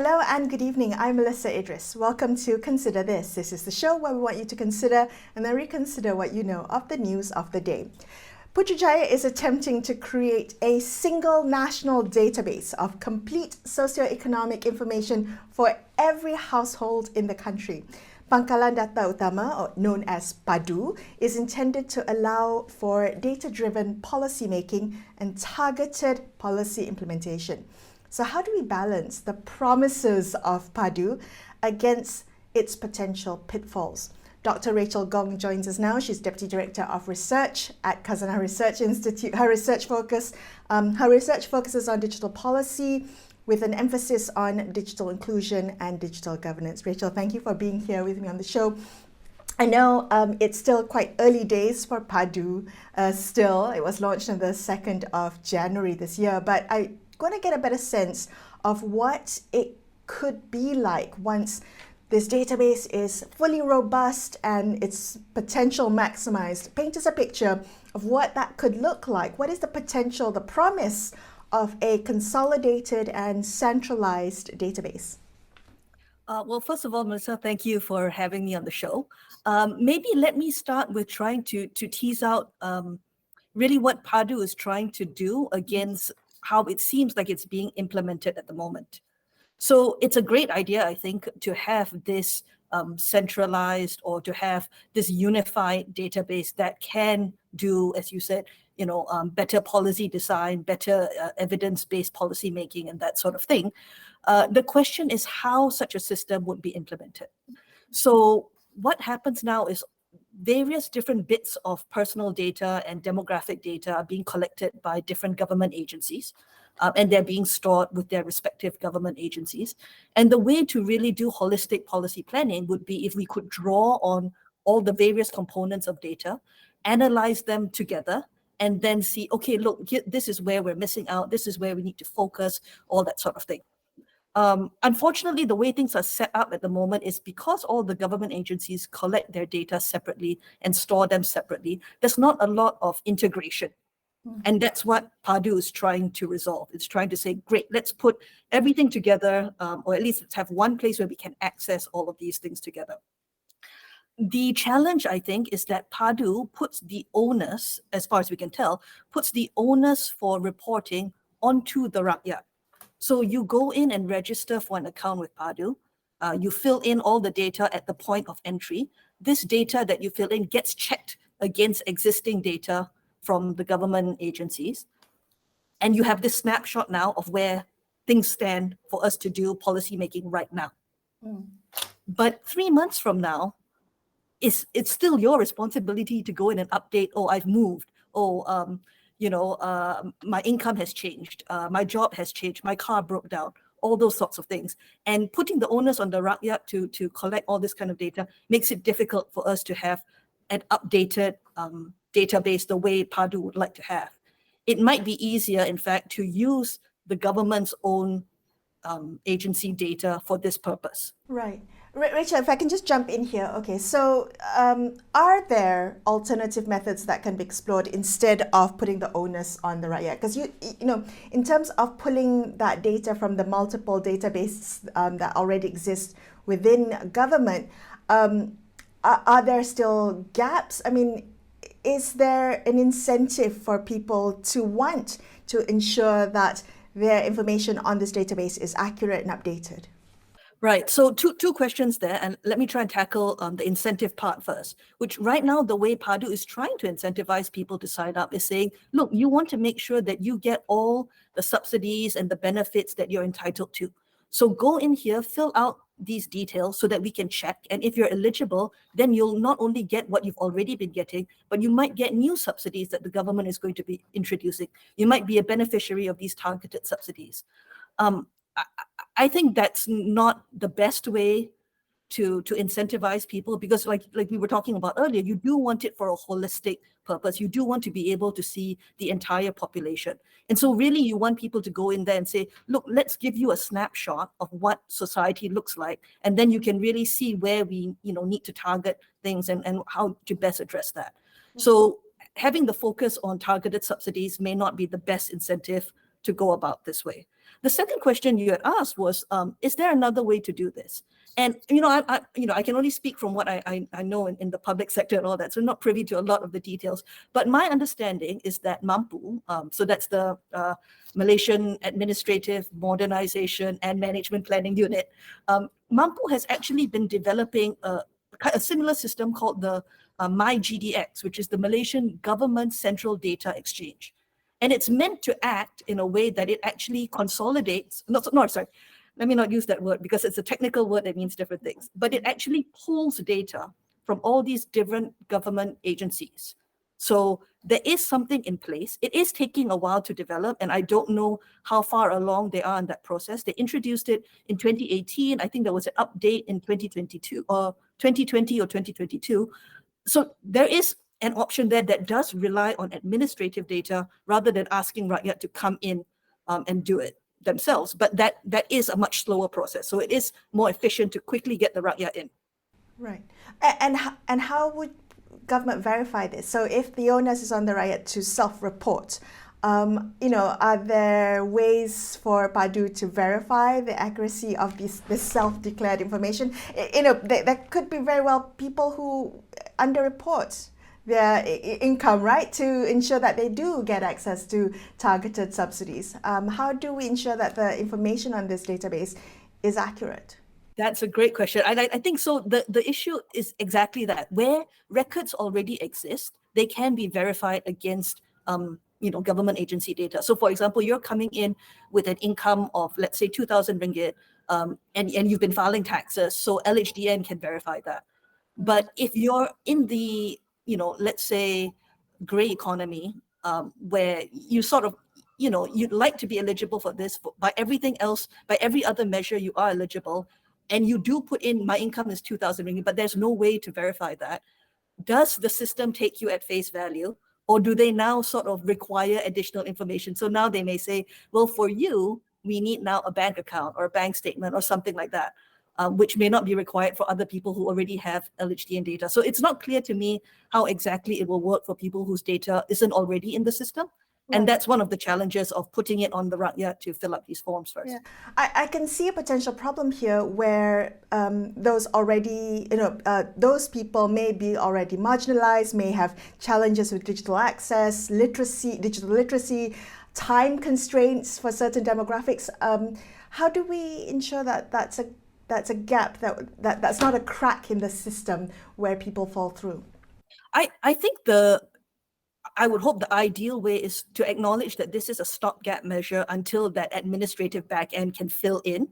Hello and good evening. I'm Melissa Idris. Welcome to Consider This. This is the show where we want you to consider and then reconsider what you know of the news of the day. Putrajaya is attempting to create a single national database of complete socio-economic information for every household in the country. Pangkalan Data Utama, or known as PADU, is intended to allow for data-driven policymaking and targeted policy implementation. So how do we balance the promises of PADU against its potential pitfalls? Dr. Rachel Gong joins us now. She's Deputy Director of Research at Khazanah Research Institute. Her research focuses on digital policy with an emphasis on digital inclusion and digital governance. Rachel, thank you for being here with me on the show. I know it's still quite early days for PADU. It was launched on the 2nd of January this year, but I want to get a better sense of what it could be like once this database is fully robust and its potential maximized. Paint us a picture of what that could look like. What is the potential, the promise of a consolidated and centralized database? Well, first of all, Melissa, thank you for having me on the show. Maybe let me start with trying to tease out really what PADU is trying to do against how it seems like it's being implemented at the moment. So it's a great idea, I think, to have this centralized or to have this unified database that can do, as you said, better policy design, better evidence-based policy making and that sort of thing. The question is how such a system would be implemented. So what happens now is various different bits of personal data and demographic data are being collected by different government agencies, and they're being stored with their respective government agencies. And the way to really do holistic policy planning would be if we could draw on all the various components of data, analyze them together, and then see, okay, look, this is where we're missing out, this is where we need to focus, all that sort of thing. Unfortunately, the way things are set up at the moment is because all the government agencies collect their data separately and store them separately, there's not a lot of integration. And that's what PADU is trying to resolve. It's trying to say, great, let's put everything together, or at least let's have one place where we can access all of these things together. The challenge, I think, is that PADU puts the onus, as far as we can tell, puts the onus for reporting onto the rakyat. So you go in and register for an account with PADU. You fill in all the data at the point of entry. This data that you fill in gets checked against existing data from the government agencies. And you have this snapshot now of where things stand for us to do policy making right now. But 3 months from now, it's still your responsibility to go in and update, oh, I've moved, my income has changed, my job has changed, my car broke down, all those sorts of things. And putting the onus on the rakyat to collect all this kind of data makes it difficult for us to have an updated database the way PADU would like to have. It might be easier, in fact, to use the government's own agency data for this purpose. Right. Rachel, if I can just jump in here. Okay, so are there alternative methods that can be explored instead of putting the onus on the rakyat? Because in terms of pulling that data from the multiple databases that already exist within government, are there still gaps? I mean, is there an incentive for people to want to ensure that their information on this database is accurate and updated? Right. So two questions there, and let me try and tackle the incentive part first, which right now the way PADU is trying to incentivize people to sign up is saying, look, you want to make sure that you get all the subsidies and the benefits that you're entitled to. So go in here, fill out these details so that we can check. And if you're eligible, then you'll not only get what you've already been getting, but you might get new subsidies that the government is going to be introducing. You might be a beneficiary of these targeted subsidies. I think that's not the best way to incentivize people, because like we were talking about earlier, you do want it for a holistic purpose. You do want to be able to see the entire population. And so really you want people to go in there and say, look, let's give you a snapshot of what society looks like. And then you can really see where we need to target things and how to best address that. So having the focus on targeted subsidies may not be the best incentive to go about this way. The second question you had asked was, is there another way to do this? And I can only speak from what I know in the public sector and all that, so I'm not privy to a lot of the details. But my understanding is that MAMPU, so that's the Malaysian Administrative Modernization and Management Planning Unit, MAMPU has actually been developing a similar system called the MyGDX, which is the Malaysian Government Central Data Exchange. And it's meant to act in a way that it actually consolidates, sorry, let me not use that word because it's a technical word that means different things, but it actually pulls data from all these different government agencies. So there is something in place. It is taking a while to develop, and I don't know how far along they are in that process. They introduced it in 2018. I think there was an update in 2022 or 2020 or 2022. So there is an option there that does rely on administrative data rather than asking rakyat to come in and do it themselves. But that is a much slower process. So it is more efficient to quickly get the rakyat in. Right. And how would government verify this? So if the onus is on the rakyat to self-report, are there ways for PADU to verify the accuracy of this self-declared information? There could be very well people who underreport their income, right, to ensure that they do get access to targeted subsidies. How do we ensure that the information on this database is accurate? That's a great question. And I think so. The issue is exactly that. Where records already exist, they can be verified against government agency data. So for example, you're coming in with an income of, let's say, 2,000 ringgit, and you've been filing taxes, so LHDN can verify that. But if you're in the, let's say, gray economy, where you sort of, you'd like to be eligible for this, by everything else, by every other measure, you are eligible, and you do put in, my income is 2,000 ringgit, but there's no way to verify that. Does the system take you at face value, or do they now sort of require additional information? So now they may say, well, for you, we need now a bank account or a bank statement or something like that, which may not be required for other people who already have LHDN data. So it's not clear to me how exactly it will work for people whose data isn't already in the system. And that's one of the challenges of putting it on the rakyat to fill up these forms first. Yeah. I can see a potential problem here where those people may be already marginalized, may have challenges with digital access, digital literacy, time constraints for certain demographics. How do we ensure that that's a gap, that's not a crack in the system where people fall through? I think I would hope the ideal way is to acknowledge that this is a stopgap measure until that administrative back end can fill in.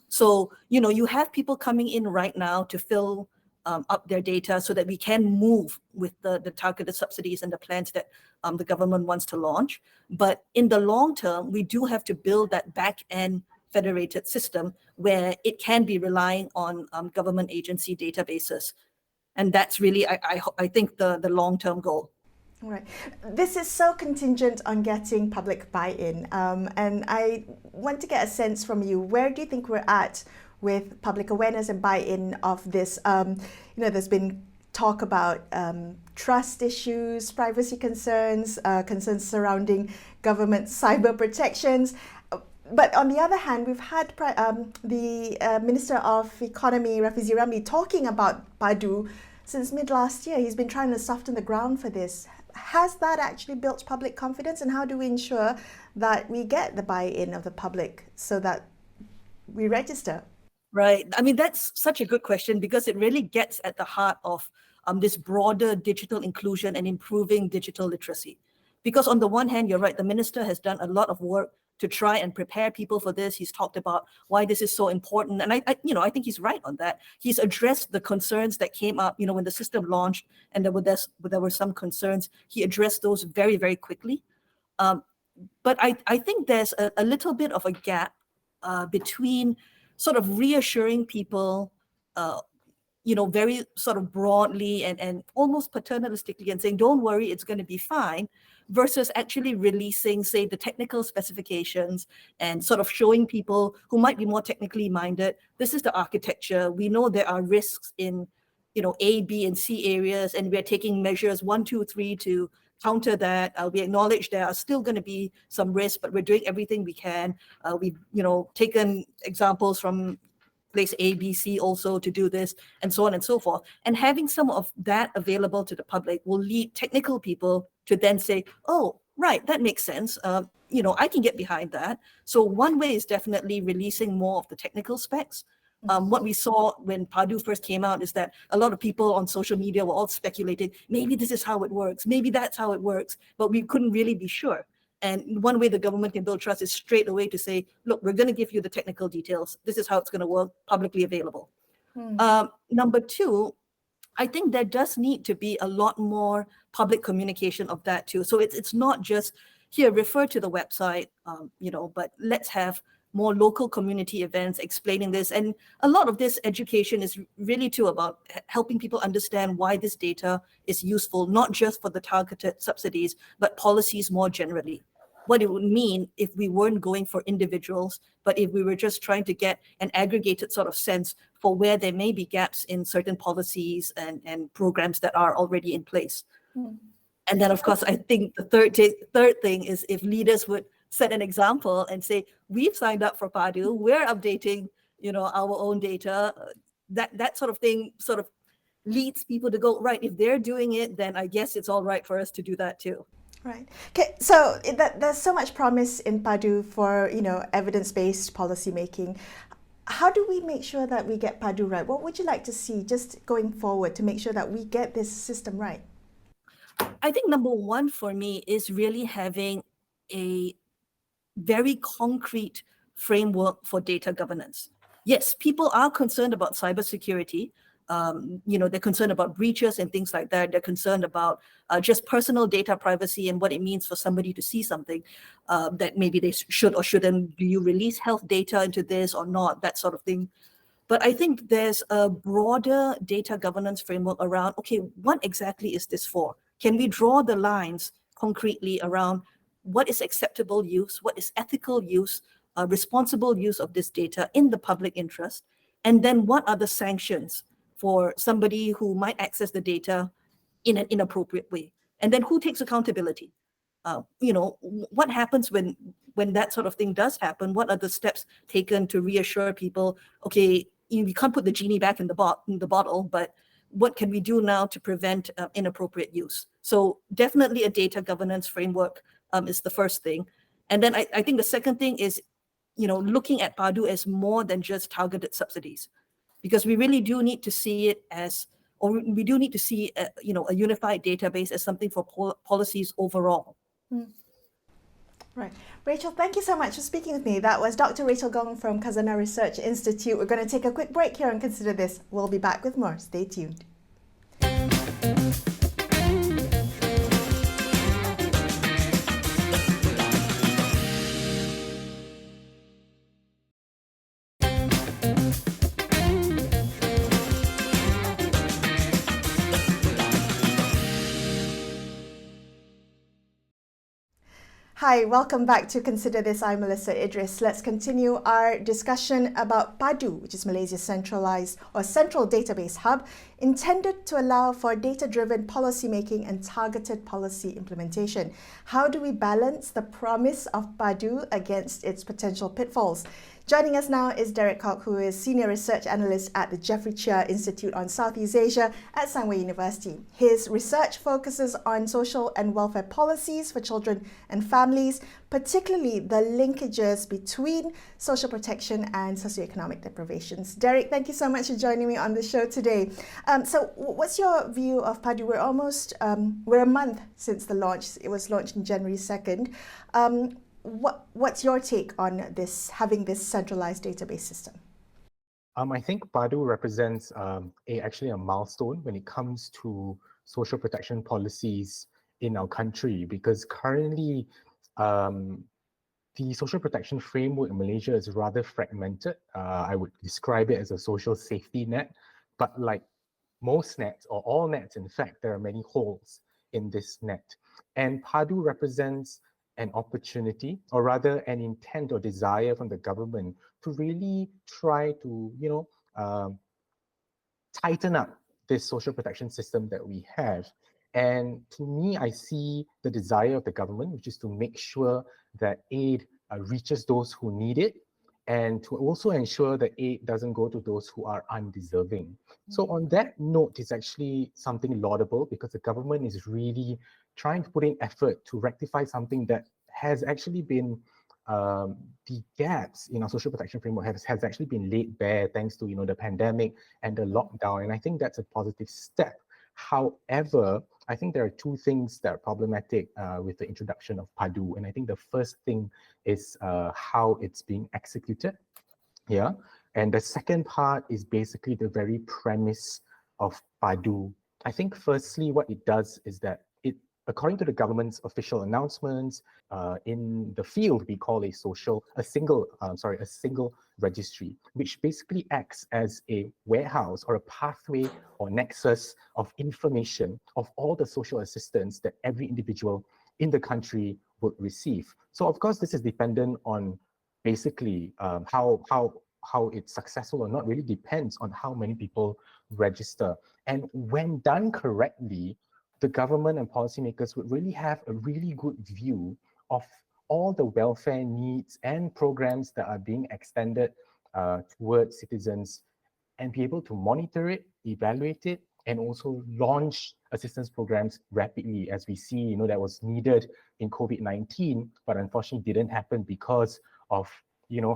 So, you have people coming in right now to fill up their data so that we can move with the targeted subsidies and the plans that the government wants to launch. But in the long term, we do have to build that back end federated system where it can be relying on government agency databases. And that's really, I think, the long-term goal. Right. This is so contingent on getting public buy-in. And I want to get a sense from you, where do you think we're at with public awareness and buy-in of this? There's been talk about trust issues, privacy concerns, concerns surrounding government cyber protections. But on the other hand, we've had the Minister of Economy, Rafizi Ramli, talking about PADU since mid last year. He's been trying to soften the ground for this. Has that actually built public confidence, and how do we ensure that we get the buy-in of the public so that we register? Right. I mean, that's such a good question because it really gets at the heart of this broader digital inclusion and improving digital literacy. Because on the one hand, you're right, the minister has done a lot of work to try and prepare people for this. He's talked about why this is so important. And I think he's right on that. He's addressed the concerns that came up, when the system launched and there were some concerns. He addressed those very, very quickly. But I think there's a little bit of a gap between sort of reassuring people, very sort of broadly and almost paternalistically and saying, don't worry, it's going to be fine, versus actually releasing, say, the technical specifications and sort of showing people who might be more technically minded, this is the architecture. We know there are risks in, A, B, and C areas, and we're taking measures 1, 2, 3 to counter that. We acknowledge there are still going to be some risks, but we're doing everything we can. We've taken examples from place A, B, C also to do this, and so on and so forth. And having some of that available to the public will lead technical people to then say, oh, right, that makes sense. I can get behind that. So one way is definitely releasing more of the technical specs. What we saw when PADU first came out is that a lot of people on social media were all speculating, maybe this is how it works, maybe that's how it works, but we couldn't really be sure. And one way the government can build trust is straight away to say, look, we're going to give you the technical details. This is how it's going to work, publicly available. Number two, I think there does need to be a lot more public communication of that too. So it's not just here, refer to the website, but let's have more local community events explaining this. And a lot of this education is really too about helping people understand why this data is useful, not just for the targeted subsidies, but policies more generally. What it would mean if we weren't going for individuals, but if we were just trying to get an aggregated sort of sense for where there may be gaps in certain policies and programs that are already in place. And then, of course, I think the third thing is if leaders would set an example and say, we've signed up for PADU, we're updating, our own data. That sort of thing sort of leads people to go, right, if they're doing it, then I guess it's all right for us to do that too. Right. Okay. So there's so much promise in PADU for, evidence-based policy making. How do we make sure that we get PADU right? What would you like to see just going forward to make sure that we get this system right? I think number one for me is really having a very concrete framework for data governance. Yes, people are concerned about cybersecurity. They're concerned about breaches and things like that. They're concerned about just personal data privacy and what it means for somebody to see something that maybe they should or shouldn't. Do you release health data into this or not? That sort of thing. But I think there's a broader data governance framework around, okay, what exactly is this for? Can we draw the lines concretely around what is acceptable use, what is ethical use, responsible use of this data in the public interest, and then what are the sanctions for somebody who might access the data in an inappropriate way, and then who takes accountability? What happens when that sort of thing does happen? What are the steps taken to reassure people? Okay, you can't put the genie back in the bottle, but what can we do now to prevent inappropriate use? So definitely a data governance framework is the first thing. And then I think the second thing is, looking at PADU as more than just targeted subsidies, because we really do need to see it as, or we do need to see, a unified database as something for policies overall. Right. Rachel, thank you so much for speaking with me. That was Dr. Rachel Gong from Khazanah Research Institute. We're going to take a quick break here and consider this. We'll be back with more. Stay tuned. Hi, welcome back to Consider This. I'm Melissa Idris. Let's continue our discussion about PADU, which is Malaysia's centralized or central database hub, intended to allow for data-driven policy making and targeted policy implementation. How do we balance the promise of PADU against its potential pitfalls? Joining us now is Derek Kok, who is Senior Research Analyst at the Jeffrey Chia Institute on Southeast Asia at Sunway University. His research focuses on social and welfare policies for children and families, particularly the linkages between social protection and socioeconomic deprivations. Derek, thank you so much for joining me on the show today. So what's your view of PADU? We're a month since the launch. It was launched on January 2nd. What's your take on this, having this centralized database system? I think PADU represents actually a milestone when it comes to social protection policies in our country, because currently the social protection framework in Malaysia is rather fragmented. I would describe it as a social safety net, but like most nets, or all nets in fact, there are many holes in this net. And PADU represents an opportunity, or rather an intent or desire from the government to really try to, tighten up this social protection system that we have. And to me, I see the desire of the government, which is to make sure that aid reaches those who need it, and to also ensure that aid doesn't go to those who are undeserving. So on that note, it's actually something laudable because the government is really trying to put in effort to rectify something that has actually been the gaps in our social protection framework has actually been laid bare thanks to the pandemic and the lockdown, and I think that's a positive step. However, I think there are two things that are problematic with the introduction of PADU, and I think the first thing is how it's being executed. Yeah, and the second part is basically the very premise of PADU. I think firstly what it does is that it, according to the government's official announcements, in the field we call a single registry, which basically acts as a warehouse or a pathway or nexus of information of all the social assistance that every individual in the country would receive. So of course this is dependent on basically how it's successful or not really depends on how many people register. And when done correctly, the government and policymakers would really have a really good view of all the welfare needs and programs that are being extended towards citizens, and be able to monitor it, evaluate it, and also launch assistance programs rapidly, as we see, that was needed in COVID-19, but unfortunately didn't happen because of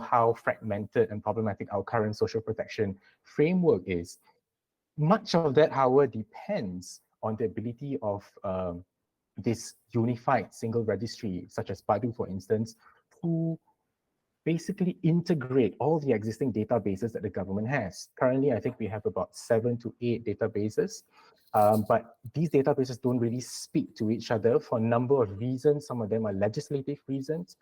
how fragmented and problematic our current social protection framework is. Much of that, however, depends on the ability of this unified single registry, such as PADU, for instance, to basically integrate all the existing databases that the government has. Currently, I think we have about 7 to 8 databases, but these databases don't really speak to each other for a number of reasons. Some of them are legislative reasons.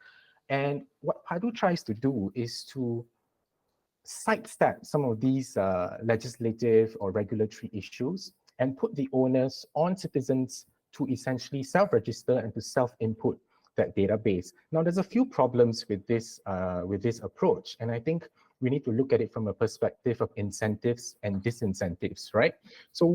And what PADU tries to do is to sidestep some of these legislative or regulatory issues and put the onus on citizens to essentially self-register and to self-input that database. Now, there's a few problems with this approach, and I think we need to look at it from a perspective of incentives and disincentives, right? So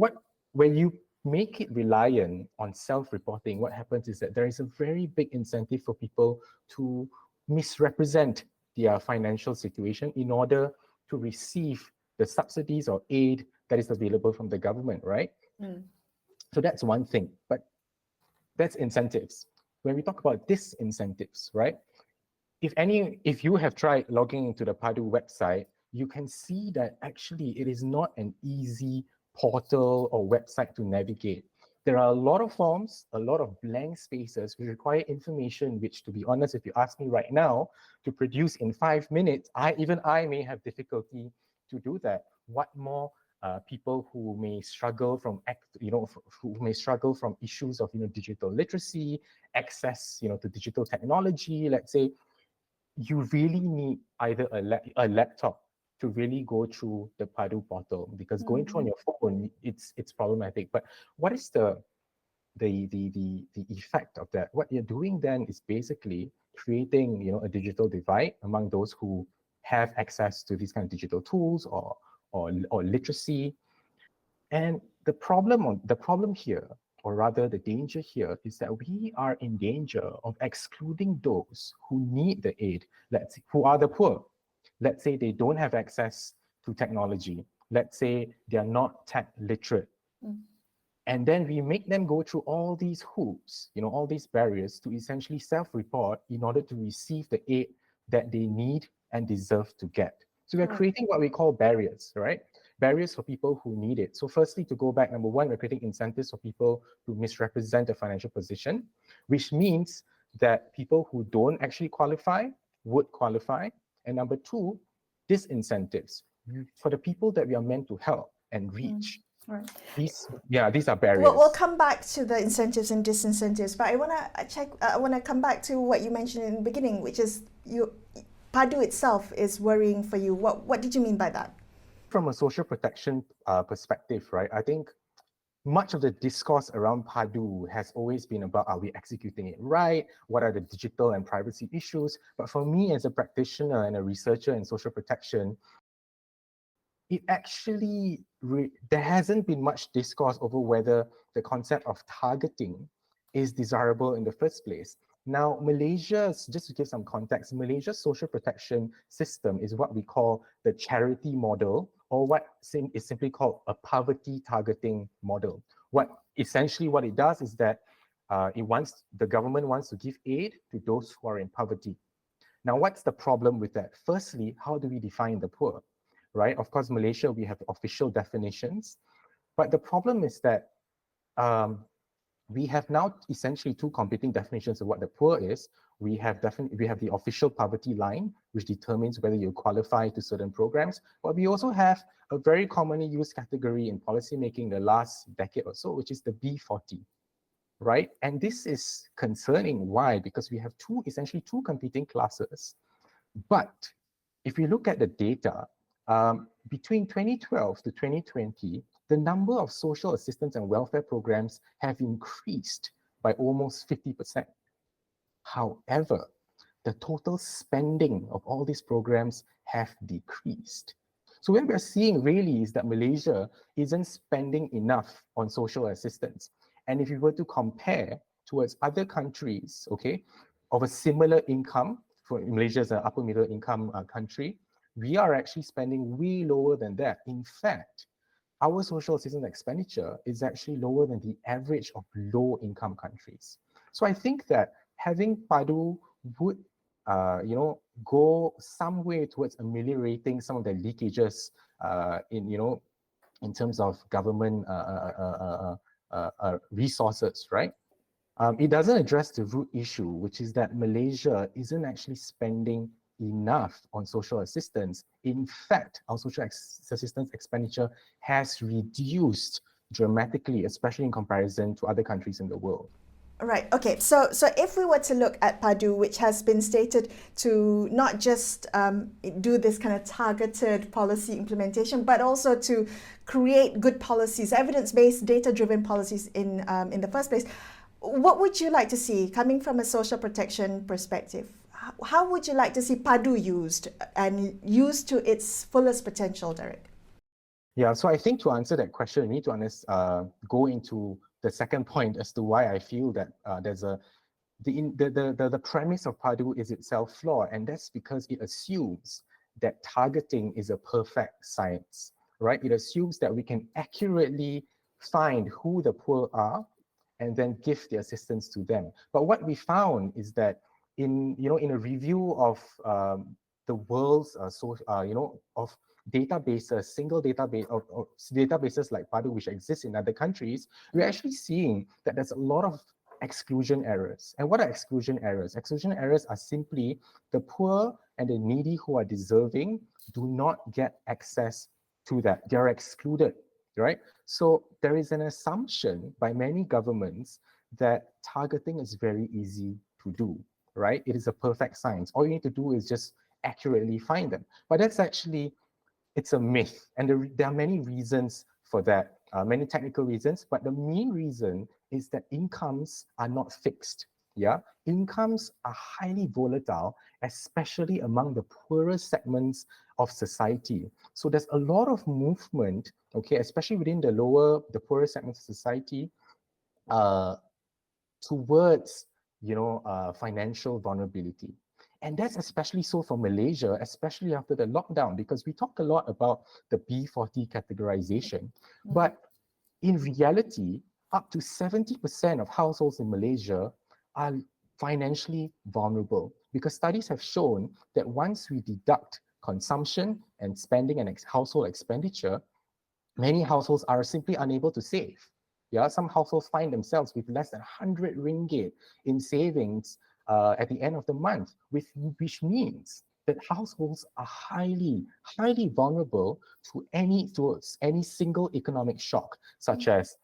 when you make it reliant on self-reporting, what happens is that there is a very big incentive for people to misrepresent their financial situation in order to receive the subsidies or aid that is available from the government, right? So that's one thing, but that's incentives. When we talk about disincentives, right? If you have tried logging into the PADU website, you can see that actually it is not an easy portal or website to navigate. There are a lot of forms, a lot of blank spaces which require information, which, to be honest, if you ask me right now to produce in 5 minutes, even I may have difficulty to do that. What more people who may struggle from issues of digital literacy, access to digital technology. Let's say you really need either a laptop to really go through the PADU portal, because going through on your phone, it's problematic. But what is the effect of that? What you're doing then is basically creating a digital divide among those who have access to these kind of digital tools or literacy. And the problem here, or rather the danger here, is that we are in danger of excluding those who need the aid, who are the poor. Let's say they don't have access to technology. Let's say they are not tech literate. And then we make them go through all these hoops, all these barriers to essentially self-report in order to receive the aid that they need and deserve to get. So we're creating what we call barriers, right? Barriers for people who need it. So firstly, to go back, number one, we're creating incentives for people to misrepresent their financial position, which means that people who don't actually qualify would qualify. And number two, disincentives for the people that we are meant to help and reach. Right. These are barriers. We'll come back to the incentives and disincentives, but I want to come back to what you mentioned in the beginning, which is PADU itself is worrying for you. What did you mean by that? From a social protection perspective, right? I think much of the discourse around PADU has always been about, are we executing it right? What are the digital and privacy issues? But for me as a practitioner and a researcher in social protection, it actually, there hasn't been much discourse over whether the concept of targeting is desirable in the first place. Now, Malaysia's, just to give some context, Malaysia's social protection system is what we call the charity model, or what is simply called a poverty targeting model. Essentially what it does is that the government wants to give aid to those who are in poverty. Now, what's the problem with that? Firstly, how do we define the poor, right? Of course, Malaysia, we have official definitions, but the problem is that we have now essentially two competing definitions of what the poor is. We have the official poverty line, which determines whether you qualify to certain programs, but we also have a very commonly used category in policymaking the last decade or so, which is the B40, right? And this is concerning. Why? Because we have essentially two competing classes. But if we look at the data, between 2012 to 2020, the number of social assistance and welfare programs have increased by almost 50%. However, the total spending of all these programs have decreased. So what we're seeing really is that Malaysia isn't spending enough on social assistance. And if you were to compare towards other countries, okay, of a similar income, for Malaysia is an upper middle income country, we are actually spending way lower than that. In fact, our social assistance expenditure is actually lower than the average of low income countries. So I think that having PADU would go some way towards ameliorating some of the leakages in terms of government resources, right? It doesn't address the root issue, which is that Malaysia isn't actually spending enough on social assistance. In fact, our social assistance expenditure has reduced dramatically, especially in comparison to other countries in the world. Right. Okay. So if we were to look at PADU, which has been stated to not just do this kind of targeted policy implementation, but also to create good policies, evidence-based, data-driven policies in the first place, what would you like to see coming from a social protection perspective? How would you like to see PADU used and used to its fullest potential, Derek? Yeah, so I think to answer that question, we need to go into the second point as to why I feel that the premise of PADU is itself flawed, and that's because it assumes that targeting is a perfect science, right? It assumes that we can accurately find who the poor are and then give the assistance to them. But what we found is that in a review of the world's of databases, single database of databases like PADU, which exist in other countries, we're actually seeing that there's a lot of exclusion errors. And what are exclusion errors? Exclusion errors are simply the poor and the needy who are deserving do not get access to that. They are excluded, right? So there is an assumption by many governments that targeting is very easy to do, right? It is a perfect science. All you need to do is just accurately find them. But that's actually, it's a myth. And there are many reasons for that, many technical reasons, but the main reason is that incomes are not fixed. Yeah, incomes are highly volatile, especially among the poorest segments of society. So there's a lot of movement, okay, especially within the poorest segments of society, towards financial vulnerability. And that's especially so for Malaysia, especially after the lockdown, because we talk a lot about the B40 categorization, but in reality, up to 70% of households in Malaysia are financially vulnerable, because studies have shown that once we deduct consumption and spending and household expenditure, many households are simply unable to save. Yeah, some households find themselves with less than 100 ringgit in savings at the end of the month, which means that households are highly vulnerable to any single economic shock, such as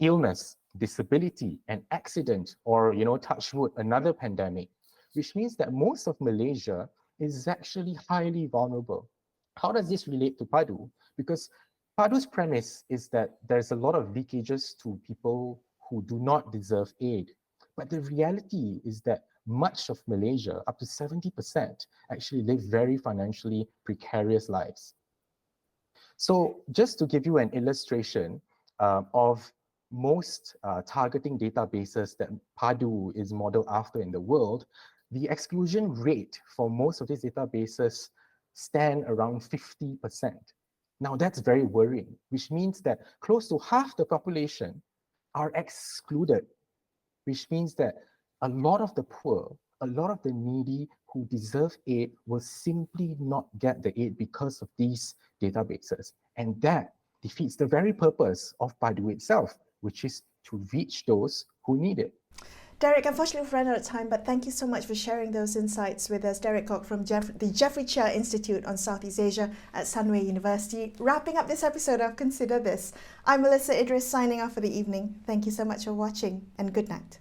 illness, disability, an accident, or touch wood, another pandemic, which means that most of Malaysia is actually highly vulnerable. How does this relate to PADU? Because PADU's premise is that there's a lot of leakages to people who do not deserve aid. But the reality is that much of Malaysia, up to 70%, actually live very financially precarious lives. So just to give you an illustration of most targeting databases that PADU is modeled after in the world, the exclusion rate for most of these databases stand around 50%. Now that's very worrying, which means that close to half the population are excluded, which means that a lot of the poor, a lot of the needy who deserve aid will simply not get the aid because of these databases. And that defeats the very purpose of PADU itself, which is to reach those who need it. Derek, unfortunately we've run out of time, but thank you so much for sharing those insights with us. Derek Gong from the Jeffrey Chia Institute on Southeast Asia at Sunway University. Wrapping up this episode of Consider This. I'm Melissa Idris signing off for the evening. Thank you so much for watching and good night.